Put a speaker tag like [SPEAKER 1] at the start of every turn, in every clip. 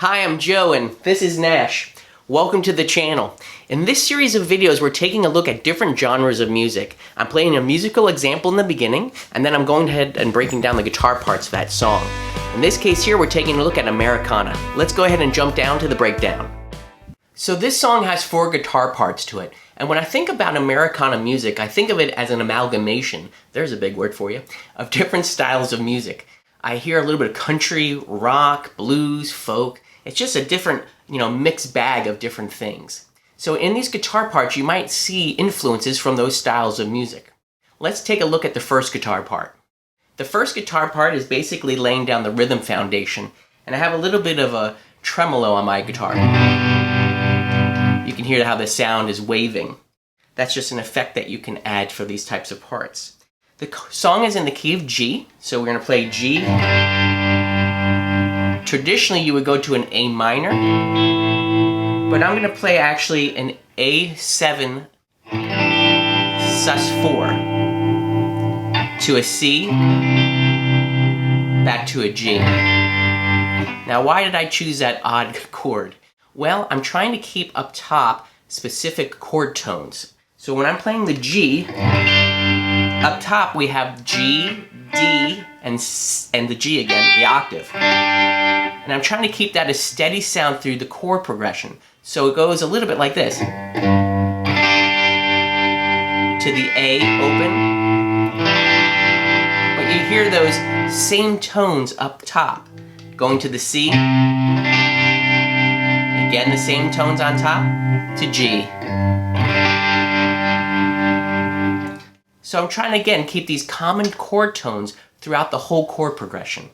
[SPEAKER 1] Hi, I'm Joe and this is Nash. Welcome to the channel. In this series of videos, we're taking a look at different genres of music. I'm playing a musical example in the beginning, and then I'm going ahead and breaking down the guitar parts of that song. In this case here, we're taking a look at Americana. Let's go ahead and jump down to the breakdown. So this song has 4 guitar parts to it, and when I think about Americana music, I think of it as an amalgamation, there's a big word for you, of different styles of music. I hear a little bit of country, rock, blues, folk. It's just a different, mixed bag of different things. So in these guitar parts, you might see influences from those styles of music. Let's take a look at the first guitar part. The first guitar part is basically laying down the rhythm foundation, and I have a little bit of a tremolo on my guitar. You can hear how the sound is waving. That's just an effect that you can add for these types of parts. The song is in the key of G, so we're going to play G. Traditionally, you would go to an A minor, but I'm going to play actually an A7 sus4 to a C, back to a G. Now, why did I choose that odd chord? Well, I'm trying to keep up top specific chord tones. So when I'm playing the G, up top we have G, D, and the G again, the octave. And I'm trying to keep that a steady sound through the chord progression. So it goes a little bit like this. To the A open. But you hear those same tones up top. Going to the C. Again, the same tones on top. To G. So I'm trying to, again, keep these common chord tones throughout the whole chord progression.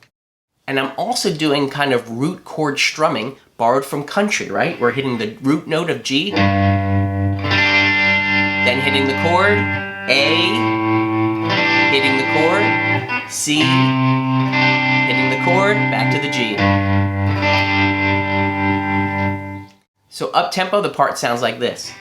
[SPEAKER 1] And I'm also doing kind of root chord strumming, borrowed from country, right? We're hitting the root note of G, then hitting the chord, A, hitting the chord, C, hitting the chord, back to the G. So up tempo, the part sounds like this.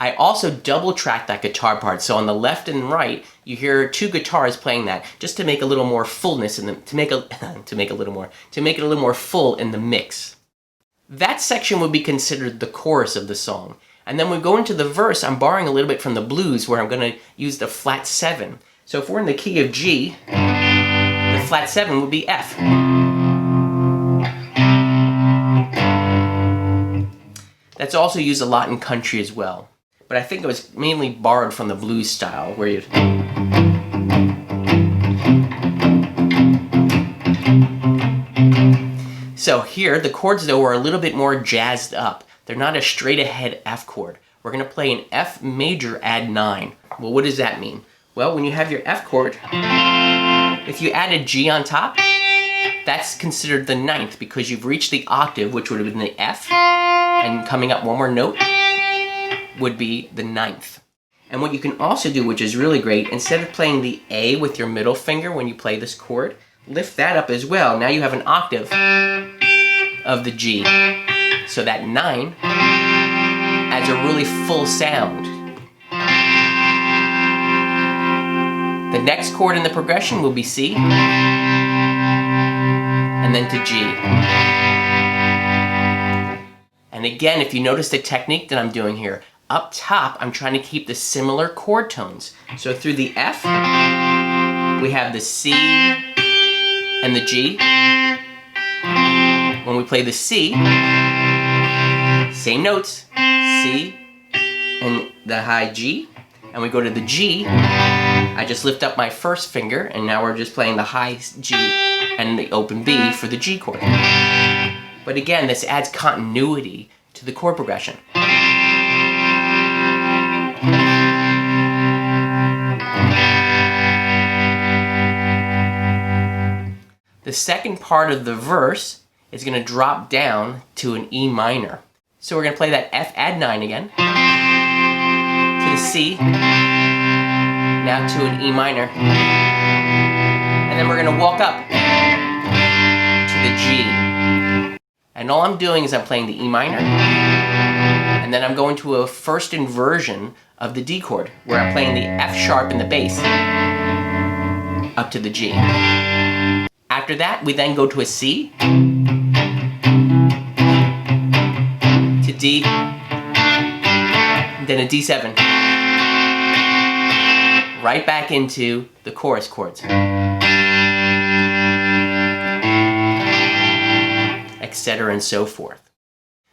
[SPEAKER 1] I also double track that guitar part, so on the left and right you hear 2 guitars playing that, just to make a little more fullness in the to make it a little more full in the mix. That section would be considered the chorus of the song, and then we go into the verse. I'm borrowing a little bit from the blues, where I'm going to use the flat 7. So if we're in the key of G, the flat 7 would be F. That's also used a lot in country as well. But I think it was mainly borrowed from the blues style, where you... So here, the chords though are a little bit more jazzed up. They're not a straight ahead F chord. We're going to play an F major add 9. Well, what does that mean? Well, when you have your F chord, if you add a G on top, that's considered the 9th, because you've reached the octave, which would have been the F, and coming up one more note would be the 9th. And what you can also do, which is really great, instead of playing the A with your middle finger when you play this chord, lift that up as well. Now you have an octave of the G. So that 9 adds a really full sound. The next chord in the progression will be C, and then to G. And again, if you notice the technique that I'm doing here, up top, I'm trying to keep the similar chord tones. So through the F, we have the C and the G. When we play the C, same notes, C and the high G. And we go to the G, I just lift up my first finger, and now we're just playing the high G and the open B for the G chord. But again, this adds continuity to the chord progression. The second part of the verse is going to drop down to an E minor. So we're going to play that F add 9 again, to the C, now to an E minor, and then we're going to walk up to the G. And all I'm doing is I'm playing the E minor, And then I'm going to a first inversion of the D chord, where I'm playing the F sharp in the bass up to the G. After that, we then go to a C, to D, and then a D7. Right back into the chorus chords, etc. and so forth.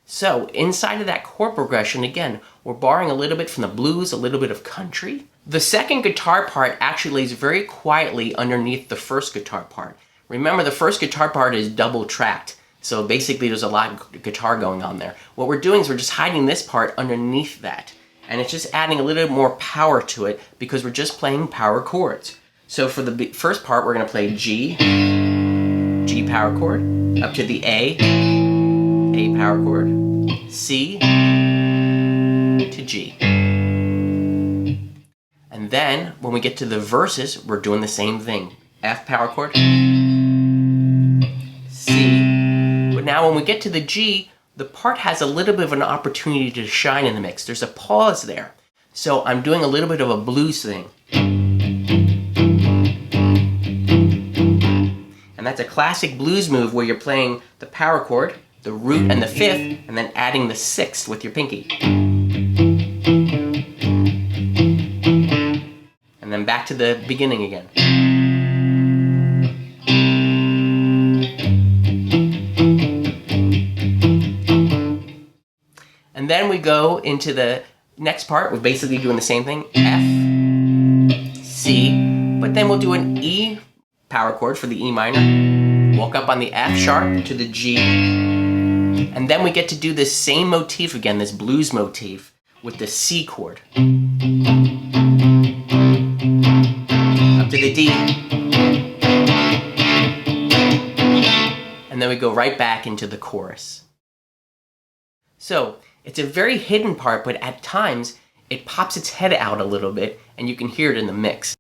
[SPEAKER 1] So inside of that chord progression, again, we're borrowing a little bit from the blues, a little bit of country. The second guitar part actually lays very quietly underneath the first guitar part. Remember, the first guitar part is double tracked, so basically there's a lot of guitar going on there. What we're doing is we're just hiding this part underneath that, and it's just adding a little bit more power to it because we're just playing power chords. So for the first part, we're going to play G, G power chord, up to the A power chord, C to G. And then when we get to the verses, we're doing the same thing. F power chord, C. But now when we get to the G, the part has a little bit of an opportunity to shine in the mix. There's a pause there. So I'm doing a little bit of a blues thing. And that's a classic blues move where you're playing the power chord, the root and the fifth, and then adding the sixth with your pinky. And then back to the beginning again. And then we go into the next part. We're basically doing the same thing. F, C, but then we'll do an E power chord for the E minor. Walk up on the F sharp to the G. And then we get to do this same motif again, this blues motif, with the C chord. Up to the D. And then we go right back into the chorus. So, it's a very hidden part, but at times, it pops its head out a little bit, and you can hear it in the mix.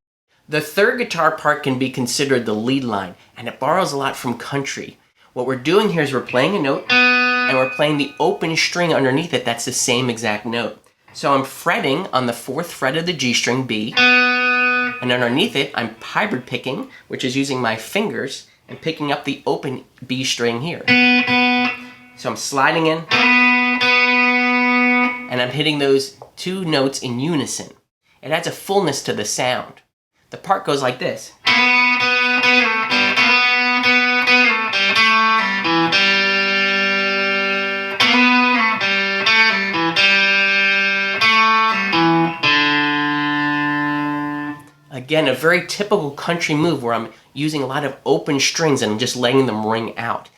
[SPEAKER 1] The third guitar part can be considered the lead line, and it borrows a lot from country. What we're doing here is we're playing a note, and we're playing the open string underneath it that's the same exact note. So I'm fretting on the 4th fret of the G string, B, and underneath it, I'm hybrid picking, which is using my fingers, and picking up the open B string here. So I'm sliding in, and I'm hitting those two notes in unison. It adds a fullness to the sound. The part goes like this. Again, a very typical country move where I'm using a lot of open strings and just letting them ring out.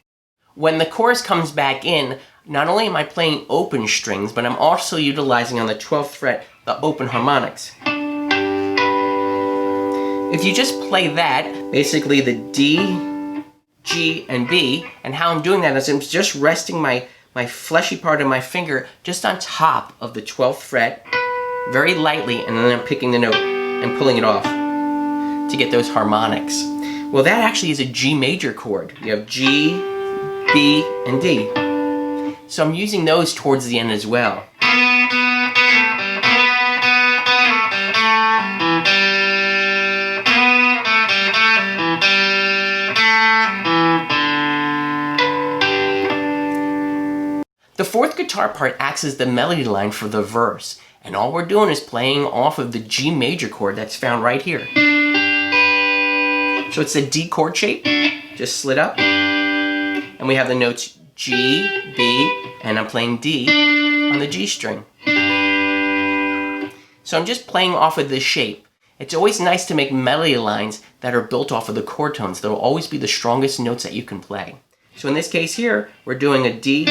[SPEAKER 1] When the chorus comes back in, not only am I playing open strings, but I'm also utilizing on the 12th fret the open harmonics. If you just play that, basically the D, G, and B, and how I'm doing that is I'm just resting my fleshy part of my finger just on top of the 12th fret, very lightly, and then I'm picking the note and pulling it off to get those harmonics. Well, that actually is a G major chord. You have G, B, and D. So I'm using those towards the end as well. The fourth guitar part acts as the melody line for the verse, and all we're doing is playing off of the G major chord that's found right here. So it's a D chord shape, just slid up, and we have the notes G, B, and I'm playing D on the G string. So I'm just playing off of this shape. It's always nice to make melody lines that are built off of the chord tones. They'll always be the strongest notes that you can play. So in this case here, we're doing a D,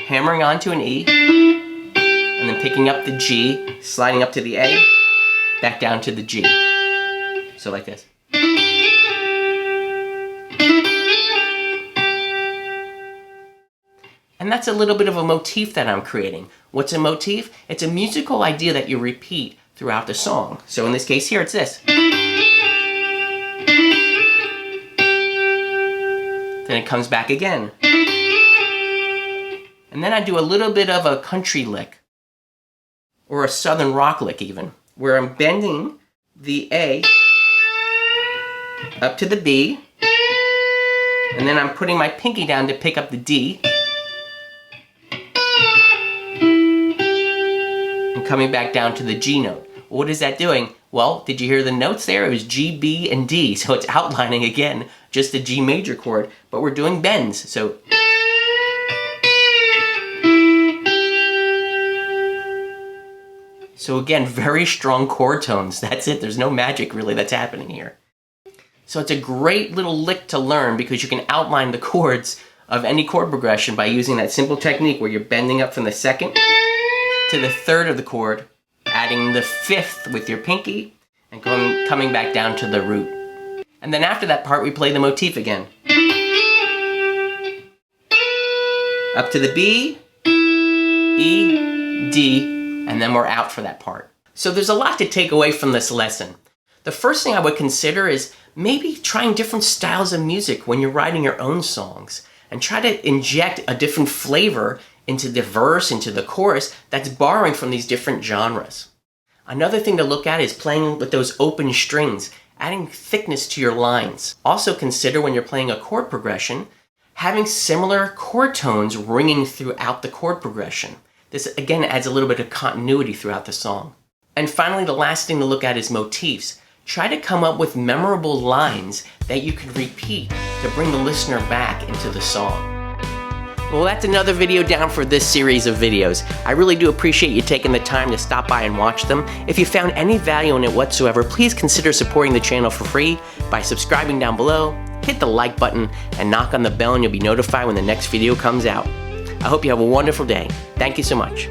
[SPEAKER 1] hammering onto an E, and then picking up the G, sliding up to the A, back down to the G. So like this. And that's a little bit of a motif that I'm creating. What's a motif? It's a musical idea that you repeat throughout the song. So in this case here, it's this. Then it comes back again. And then I do a little bit of a country lick, or a southern rock lick even, where I'm bending the A up to the B, and then I'm putting my pinky down to pick up the D, and coming back down to the G note. What is that doing? Well, did you hear the notes there? It was G, B, and D, so it's outlining again just the G major chord, but we're doing bends, so. So again, very strong chord tones. That's it. There's no magic really that's happening here. So it's a great little lick to learn because you can outline the chords of any chord progression by using that simple technique where you're bending up from the second to the third of the chord, adding the fifth with your pinky, and coming back down to the root. And then after that part, we play the motif again. Up to the B, E, D, and then we're out for that part. So there's a lot to take away from this lesson. The first thing I would consider is maybe trying different styles of music when you're writing your own songs, and try to inject a different flavor into the verse, into the chorus, that's borrowing from these different genres. Another thing to look at is playing with those open strings, adding thickness to your lines. Also consider when you're playing a chord progression, having similar chord tones ringing throughout the chord progression. This again adds a little bit of continuity throughout the song. And finally, the last thing to look at is motifs. Try to come up with memorable lines that you can repeat to bring the listener back into the song. Well, that's another video down for this series of videos. I really do appreciate you taking the time to stop by and watch them. If you found any value in it whatsoever, please consider supporting the channel for free by subscribing down below, hit the like button, and knock on the bell and you'll be notified when the next video comes out. I hope you have a wonderful day. Thank you so much.